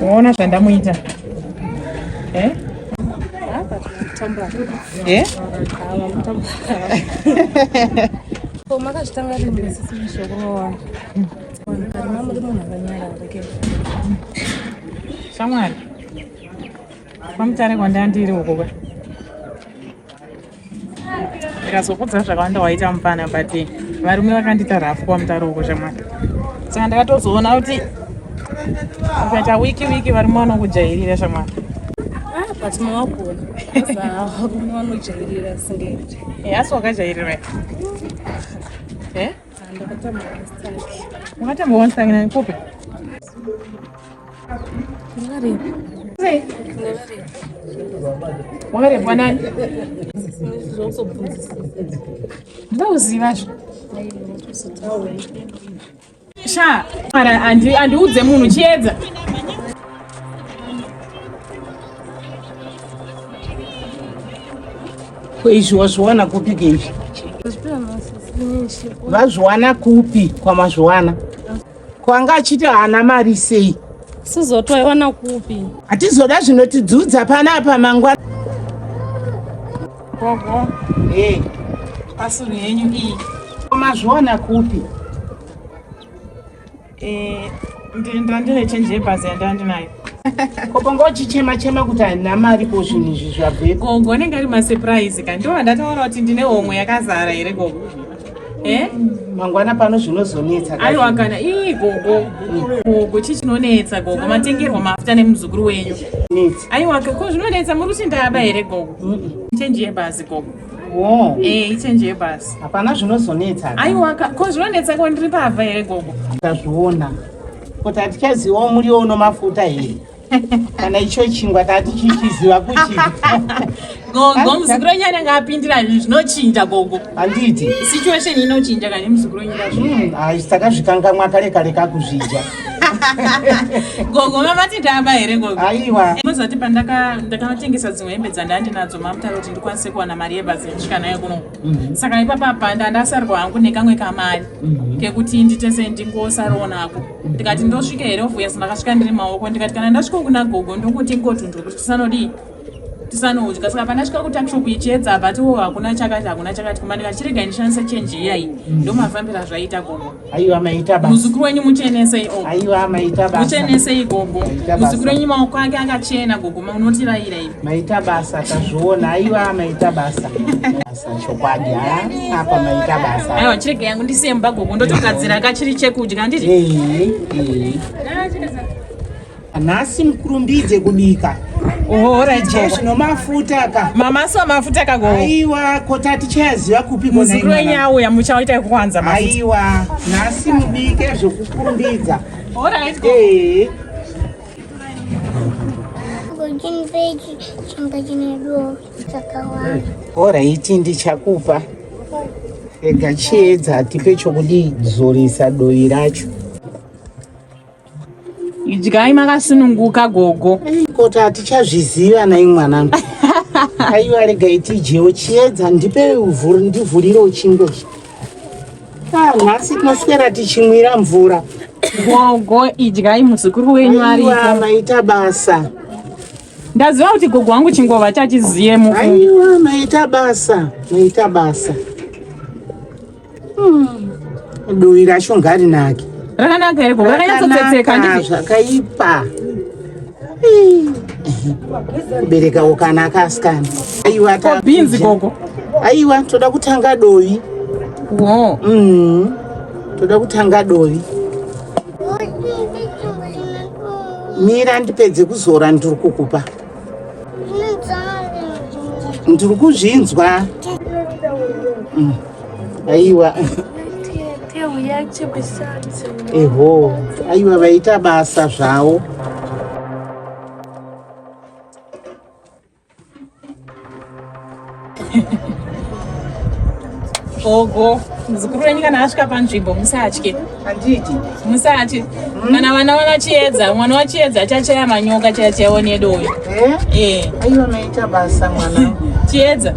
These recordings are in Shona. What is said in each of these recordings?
Unaona zvandamuita? Shamwari, pamutare kwandandiri uko ndikazokudza zvakawanda waita mufana but varume vakandita rafu kwamutare uko shamwari. Saka ndakatozoona kuti ukaita wiki varume vanokujairira shamwari. But mawakona varume vanojairira singeti. Asi wakajairira wakatamba wansangina nikupi? Wakarepwa nani? Ndauziva zvo. Sha, handiudze munhu chiedza. Izvi wazviwana kupi keizvi? Vazviwana kupi kwamazviwana? Kwanga achiti hana mari sei? Sizotwaiwana kupi? Hatizoda zvinotidzudza panapa mangwana. Gogo. Pasuri yenyu iyi. Mazviwana kupi? Ndandine chenji yebhazi yandandinayo. Koponga uchichema kuti handina mari ko zvinhu izvi zvabveko. Gogo anenge ari masurprise ka ndiwo ndataura kuti ndine homwe yakazara here gogo. Mangwana pano zvinozonetsa. Aiwa kana gogo chichinonetsa gogo matengerwa mafuta nemuzukuru wenyu. Aiwa ko zvinonetsa muri kuchindaba here gogo. Chenji yebhazi gogo. Ichenji yebhazi. Hapana zvinozonetsa. Aiwa ko zvinonetsa ko ndiri pabva here gogo. Ndazviona. Kuti hatichazivawo muriwo unomafuta here. Kana icho chingwa tati chichiziva kuchii. Gogo muzukuru wenyu anenge apindira zvinochinja gogo. Handiti. Situation inochinja kana muzukuru wenyu ndazvo. Saka zvikangamwa kare kakuzvidya. Gogo mamati ndaba here gogo. Aiwa. Muzati pandakanotengesa dzimwe hembe dzandandinadzo mamutare kuti ndikwanise kuwana mari yebhazi yandisvika nayo kuno. Saka ipapa ndandasarwa hangu nekamwe kamari kekuti nditese ndingosarawo nako. Ndikati ndosvika here ovhuya sandakasvika ndiri maoko ndikati kana ndasvika kuna gogo ndokuti ngotundu kuti tisanodya. Saka pandasvika kutakishopu ichiedza but hakuna chakati kuma ndikachirega ndishandise chenji iyayi ndomafambira zvaita gogo. Aiwa maita basa. Muzukuru wenyu muchenesei Aiwa maita basa. Muchenesei gogo. Muzukuru wenyu maoko ake akachena gogo unotirayira ivi. Maita basa tazviona. Aiwa maita basa. Basa chokwadi apa maita basa. Aiwa chirege yangu ndisemba gogo ndotogadzira kachiri chekudya handiti. Nhasi mukurumbidze kubika. Right. Zvinomafuta ka. Mamasa mafuta ka gogo. Aiwa kota tichaziva kupi kona. Muzukuru wenyu auya muchaita kuwanza mafuta. Aiwa nhasi mubike zvokukurumbidza. Alright. Alright ndichakupa. Ega chiedza tipe chokudizoresa doi racho. Idyai makasununguka gogo. Kota hatichazviziva nai mwanangu. Aiwa rega itijewo chiedza ndipe ndivhurire chingwa. Nhasi tinoswera tichimwira mvura. Gogo idyai muzukuru wenyu aripo. Aiwa maita basa. Ndaziva kuti gogo wangu chingova chachiziye mufu. Aiwa maita basa. Doi racho ngarinake. Rakanaka here gogo rakanyatsotsetseka nditi. Zvakaipa. Kubereka ukanaka asikana. Aiwa ta beans gogo. Aiwa toda kutanga doi. Toda kutanga doi. Mira ndipedze kuzora ndiri kukupa. Ndiri kuzvinzwa. Aiwa. Eho, aiwa vaita basa zvavo. Gogo, muzukuru wenyu kana asvika panzvimbo musatye. Handiti. Musatye. Kana vana vanachiedza, mwana wachiedza chachaya manyoka chachayawo nedoyo. Aiwa maita basa mwana. Chiedza.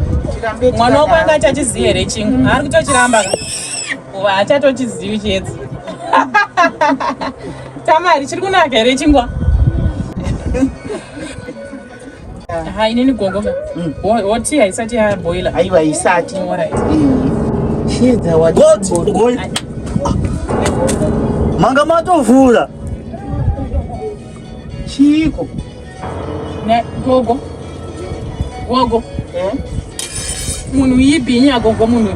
Mwana wako anga chachiziya here chingu. Ari kutochiramba. Achatochizivi chiedza. Tamari chiri kunaka here chingwa. Hai nini gogo ka. Woti haisati ya boiler. Aiwa isati. Alright. Chiedza God. Manga matovula. Chiko. Ne gogo. Gogo. Munhu yibhinya gogo munhu.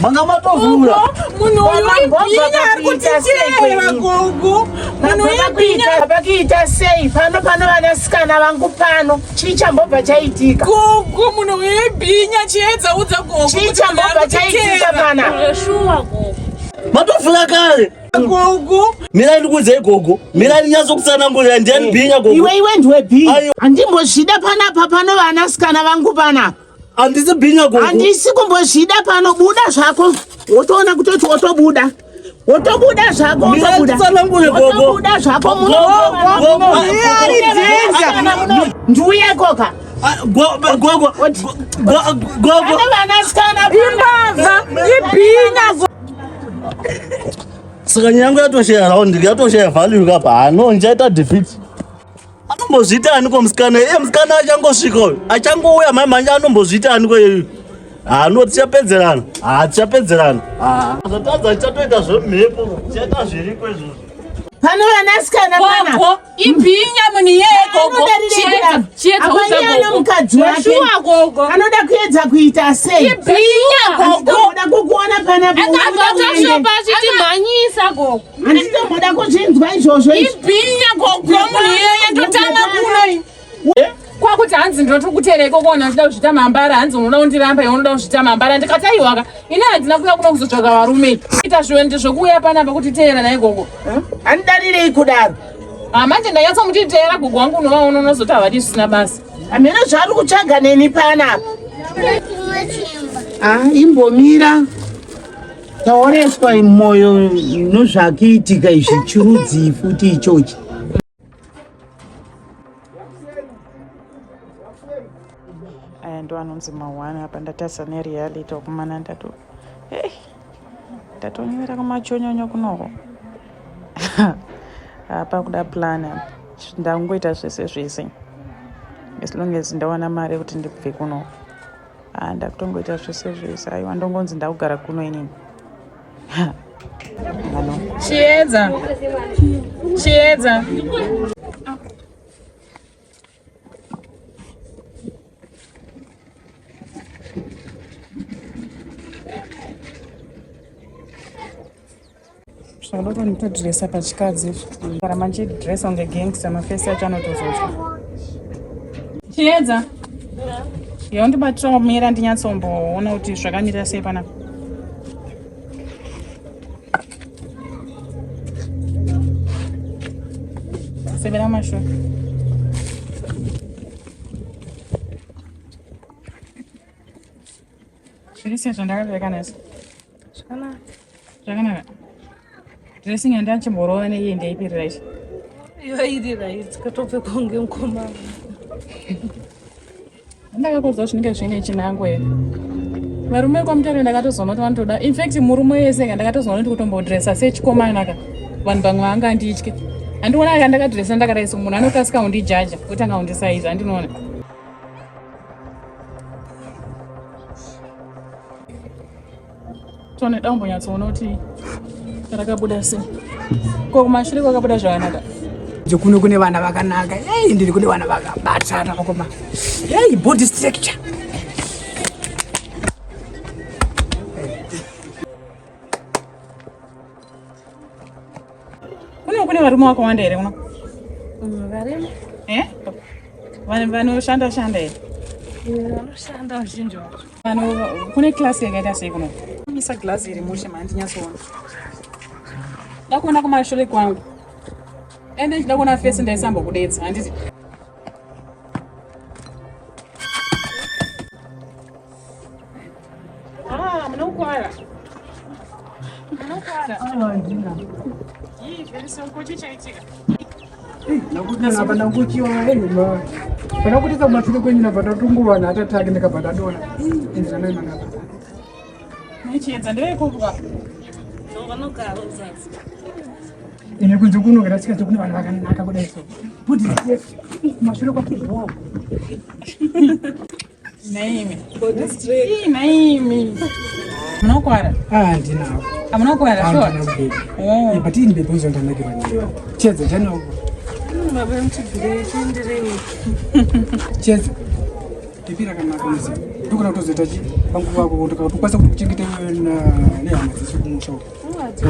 Manga matovula. Munhu yibhinya arikutichera gogo. Munhu yibhinya Pakiita sei pano vanasikana vangu pano. Chichambobva chaitika. gogo munhu yibhinya chiedza udza gogo. Chichambobva chaitika pana. Shuwa gogo. Matovula kare. Gogo. Mira ndikudzei gogo. Mira ndinyaso kutsanangurira ndiani bhinya gogo. Iwe ndiwe bhinya. Aiwa. Andimbozvida panapa pano vanasikana vangu panapa. Andisi bhinya gogo. Andisi kumbozvida pano, buda zvako. Wotoona kutoti wotobuda. Wotobuda zvako, wotobuda. Wotobuda zvako muno. Ndiuye koka. Gogo. Pano vanasikana Imbava yibhinya. Saka nyangu yatoshare round, yatoshare value kapa. Anonjaita defeat. Anombozvita ani komusikana. Musikana achangosvika. Achangouya manje anombozvita ani kweyo. Tichapedzerana. Tichapedzerana. Zvatadza tichatoita zvemhepo. Tichaita zviri kwezvo. pano vanasikana pana. Gogo ibhinya munhu yeye gogo. Chiedza udza gogo. Mukadzi wake. Shuwa gogo. Anoda kuedza kuita sei? Ibhinya gogo. Anoda kukuona panapa. Akatashopa chitimhanyisa gogo. Anditomoda kuzvinzwa izvozvo. Ibhinya gogo munhu yeye ndotama kuno. Kwakuti hanzi ndoti kuteerei kokona ndida kuzvita mambara hanzi unoda kundiramba iwe unoda kuzvita mambara ndikati aiwaka ine handina kuuya kuno kuzotsvaga varume ita zviwende zvokuuya panapa kuti teera naye gogo. Anidarirei kudaro. Manje ndanyatsamutiteera gogo wangu unova unozoti havadi zvisina basa. Hamene zvaari kutsvaga neni panapa. Imbomira. Taoneswa mwoyo nozvakiitika izvi chirudzi futi ichochi. Ndo anonzi mawana apa ndatarisa nereality okumana ndatonyera kumachonyonyo kunoko. Apa kuda plan apa ndangoita zvese zvese as long as ndawana mari kuti ndibve kuno. Ndakutongoita zvese zvese aiwa ndongonzi ndakugara kuno inini. Chiedza. Zvaloto nditodresa pachikadzi para manje dresa unge gangster mafesi acho anotozotya. Chiedza. Iyo ndibatira kumira ndinyatsomboona kuti zvakamira sei panapa. Severa masho. Zviri zvandakapfeka nhasi. Zvakanaka. Dressing handachimborova neiye ndaipirira ichi. Iwe iri right katopfeka kunge mukomana. Ndakakodza zvinenge zvine chinangwe here. Varume kwamutare ndakatozoona kuti vanotoda. In fact murume wese ndakatozoona kuti kutombodresa sechikomana ka. Vanhu vamwe vanga anditye. Handiona aka ndakadresa ndakaraisa munhu anokasika kundijaja kuti anga undisaiza handinoona. Tone dambonyatsoona kuti rakabuda sei. Ko kumashure kwakabuda zvakanaka. Kuno kune vana vakanaka. Ndiri kune vana vakabatana kokoma. Body structure. Kune varume vakawanda here kuno? Varimo. Vanoshanda here? Vanoshanda vazhinji vacho. Kune klasi yakaita sei kuno? Misa glasi iri mushe mandinyasoona. Ndakuona kumashure kwangu. Ende ndida kuona fesi ndaisambokudetsa handiti. Munokwara. Panakutisa kumashure kwenyu nabva tatunguva natatake ndikabva tadona. Chiedza ndeveikoka. Vanogara uzasi. ine kunze kuno ngatisikati kune vanhu vakanaka kudai so kuti mashure kwakizvo Naimi. Naimi. Munokwara? Ndinawo. Amunokwara sure? Oh. But ini bebe uzondanakira ndiyo. Chiedza ndanawo. Baba mchigire chendereni. Chiedza. Ndipira kana kunzi. Ndikuna kutozoita chi panguva yako kuti ukwanisa kuchengeta nehama dzese kumusha uko.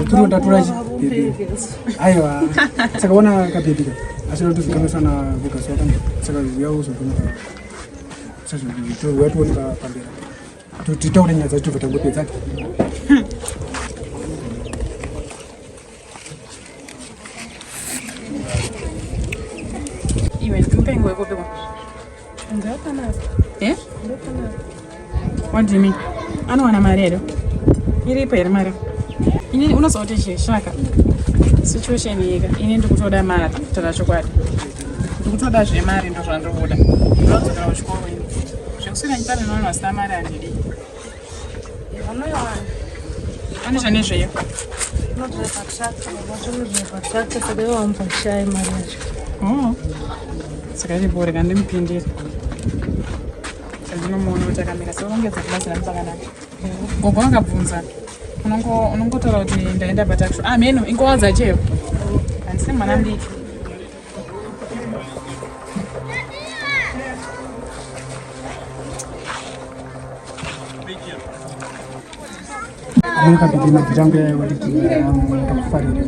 Turi ndatura chi bebe. Aiwa. Saka ona kabebika. Asi ndozvikamisa na Vegas wakanda. Saka yawo uzogona. Sasa ndio watu wani pambira. Tutaure nyaya dzacho vatangopedza. Iwe ndimpengo yekopekwa. Ndakanaka. Eh? Ndakanaka. What do you mean? Anowana mari here. Iripo here mari. Ini unozoti cheshaka. Situation yega. Ini ndikutoda mari kutaura chokwadi. Ndikutoda zvemari ndo zvandovoda. Ndinodzokera kuchikoro ini. Zvekuswera nyika nevanhu vasina mari handidi. Pane zvanezveyo. Saka iripo rega ndimupindire. Ndinomuona kuti akamira seurongedza kubasa rami pakanaka. Gogo vakabvunza. Unongotaura kuti ndaenda bataksho. Mheno ingowadza cheo. Handisine mwana mudiki. Kabebe mabhirangu yakufarira.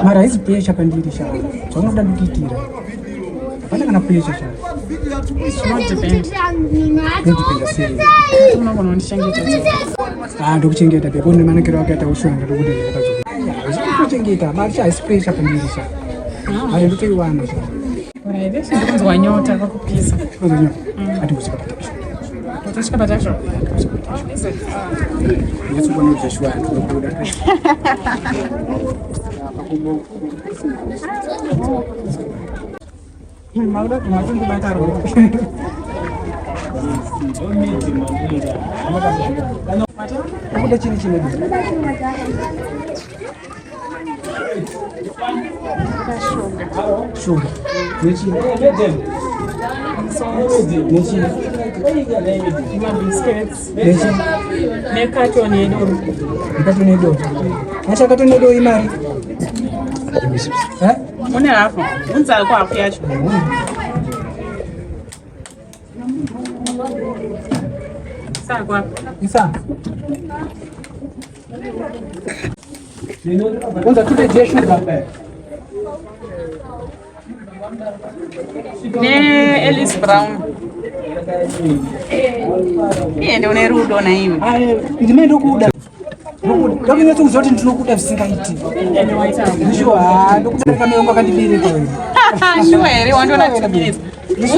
Mara haizi pesha pandiri sha. Zvaunoda ndikuitira. Hapana kana pesha sha. Ndopenda sei. Unogona kundichengetedza. Ndokuchengeta bebe une manakiro akaita ushonga ndokuti zvakazoka. Kuchengeta mari sha haisi pesha pandiri sha. Mari ndotoiwana sha. Right, ndikunzwa nyota kwakupisa. Ati kusika bataksho. Utosvika bataksho? Nditsukwa nozvashwa ndinobuda. Mauda kumatombobata roho. Akuda chini chine bi. Sugar. Nechi. Nechi. Biscuits. Nechi. Nekatoni yedu. Katoni yedu. Acha katoni yedu imari. Une hapo. Unzala kwako yacho. Sasa kwako. Isa. Kwanza tule jesho hapa. Ne Ellis Brown. Ndio unerudo na hivi. Ndime ndokuda. Ndokuda kuzoti ndinokuda visingaiti. Ndisho ndokuda kama yonga kandibire kwa hiyo. Sure ere wandiona chikinezi.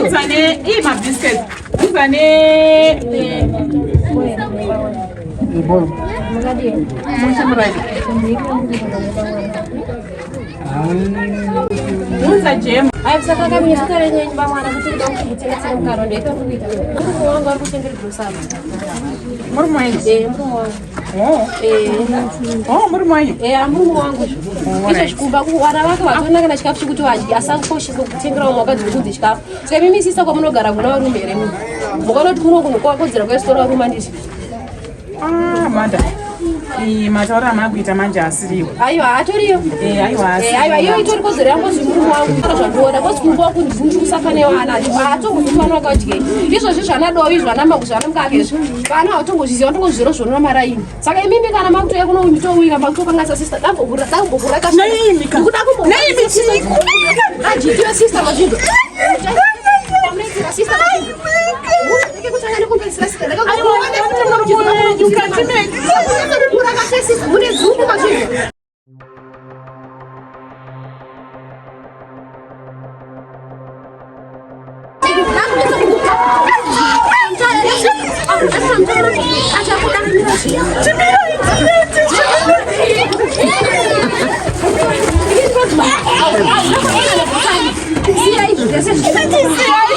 Uzane ima biscuit. Uzane Boy. Uza jam. Saka kami sukare nyumba mwana kuti ndakuchitira tsiri mukaro ndeita kuita. Murume wangu ari kuchengetera drosama. Murume wangu. Murume wangu. Murume wangu. Murume wangu. Icho chikumba kuwana vake vatona kana chikafu chikuti vadyi asakoshesa kutengera umwe wakadzi kuti chikafu. Saka mimi sisa kwamunogara kuna varume here munhu. Mukaona kuti munokuno kwakodzera kwesitora varume ndisi. Manda. Mataura amakuita manje asiriwo. Aiwa atoriyo. Aiwa asiriwo. Aiwa iyo itori kodzero yangu zimurume wangu. Zvandiona kwati kumba kundivhundusa pane vana. Atongozvifana wakadye. Izvozvo zvanadowa izvo anamaku zvanamukake. Kana atongozviziva ndongozviro zvonona maraini. Saka imimi kana makutoya kuno mitowika makutokangasa sister dambogura kashi. Naimi ka. Naimi sister. Ajitiwe sister mazvinto. Sister mazvinto. You can't make it. See,